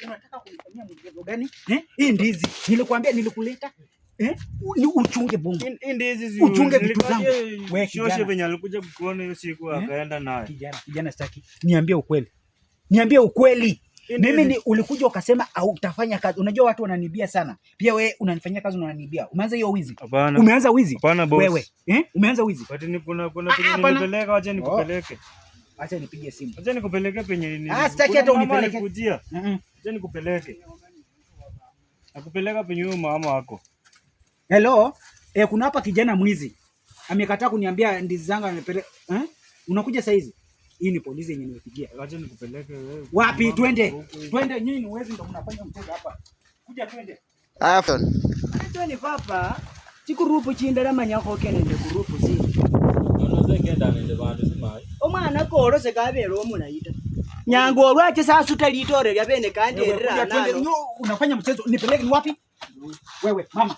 Unataka kunifanyia mchezo gani? Hii ndizi nilikwambia nilikuleta. Uchunge bongo. Hii ndizi uchunge vitu zangu. Wewe shoshe venye alikuja kukuona hiyo siku akaenda naye. Kijana sitaki. Niambie ukweli. Niambie ukweli. Mimi ulikuja ukasema au utafanya kazi. Unajua watu wananibia sana. Pia wewe unanifanyia kazi unanibia. Umeanza hiyo wizi? Hapana. Umeanza wizi? Hapana boss. Wewe, umeanza wizi? But kuna nipeleka, acha nikupeleke. Acha nipige simu. Acha nikupeleke penye nini? Sitaki hata unipeleke. Acha nikupeleke. Nakupeleka penye huyo mama wako. Hello? Kuna hapa kijana mwizi. Amekataa kuniambia ndizi zangu anipeleka. Unakuja saa hizi? Hii ni polisi yenye nimepigia. Acha nikupeleke wewe. Wapi? Twende. Twende nyinyi uwezi ndo mnafanya mchezo hapa. Kuja twende. Twende papa. Chikurupu chindala manyako kenende kurupu si. Onozekenda nende bantu simai. Omwana koro sekabera omulayita. Nyango olwache sasa utalitore lya bene kandi era nalo. Unafanya mchezo nipeleke ni wapi? Wewe mama.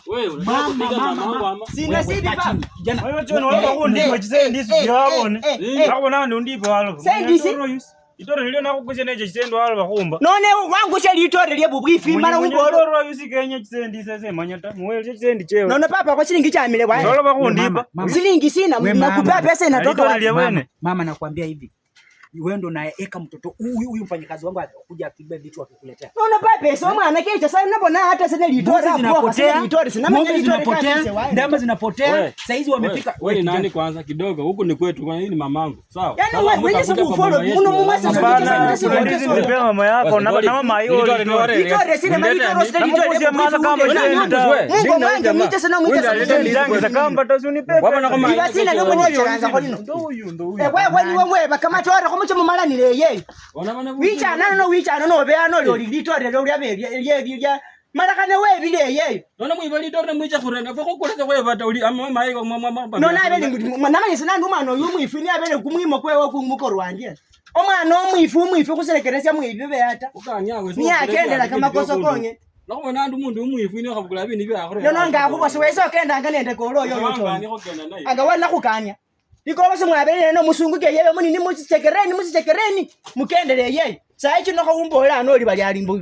Wewe mama. Sina sidi baba. Kijana. Wewe chona wala kundi mwachize ndisi byabone. Nako nandi undipa walo. Itore lyo nako kucheneje chisendo walo bakumba. None wangu litore lye bubwifi mara ungolo. Ro yusi Kenya chisendi sese manyata. Mwele chisendi cheo. None papa kwa shilingi chamile bwana. Wala bakundipa. Shilingi sina nakupea pesa inatoka wapi? Mama nakwambia hivi. Wewe ndo naeka mtoto huyu mfanyakazi wangu akuja akibe vitu akikuletea. Unaona pesa mwana kesha sasa ninapona hata sasa litore hapo sasa litore sina mimi zinapotea. Ndama zinapotea. Sasa hizi wamepika. Wewe ni nani kwanza kidogo? Huku ni kwetu kwa nini mamangu? Sawa. Yaani wewe sababu follow muno mumasa sasa ndizi nilipea mama yako na mama hiyo litore sina mimi litore sina litore mama kama Mungu mwange mite sana mwite sana za kamba tazunipe. Baba na kama hivi sina ndio mwenye chanza kwa nini? Ndo huyu. Wewe kama tora kumucho mumalanire ye. Wicha no be ano lyo litore lyo lya marakane we bile ye. Nona mwiba litore mwicha kurenda foko kuleta wewe bata uli mama ayi mama. Nona abele namanye sina ndumano yumwifini abele kumwimo kwewe kumukoro wanje. Omwana omwifu kuserekeresya mwibi be hata. Ni akendela kama koso konye. Nako nandu mundu umwifini akabukula bini bya akore. Nona ngakuko siweza okenda nganende kolo yo. Aga wana kukanya. Iko bose mwabele no musunguke yewe munini musichekereni mukendele yeye. Saa ichi noko umbola anoli bali alimbo.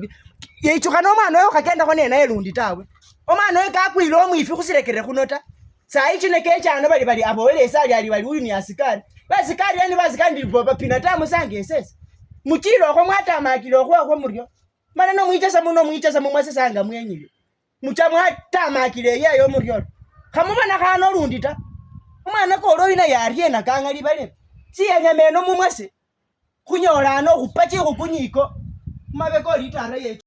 Yecho kana omwana oyo kakenda ko nena elundi tawe. Omwana oyo kakwilo omwifi kusirekere kunota. Saa ichi nekecha ano bali abowele esali ali bali uyu ni asikari. Basikari yani basikari ndiboba pinatamu sange esese. Mukilo ko mwata makilo ko muryo. Mana no mwichasa mumwase sanga mwenyile. Muchamwata makile yeyo muryo. Kamubana kana olundi ta. Umwana ko ina yariye nakanga libale. Si yanyameno mumwase. Kunyola no kupache ko kunyiko. Mabe ko litara ye.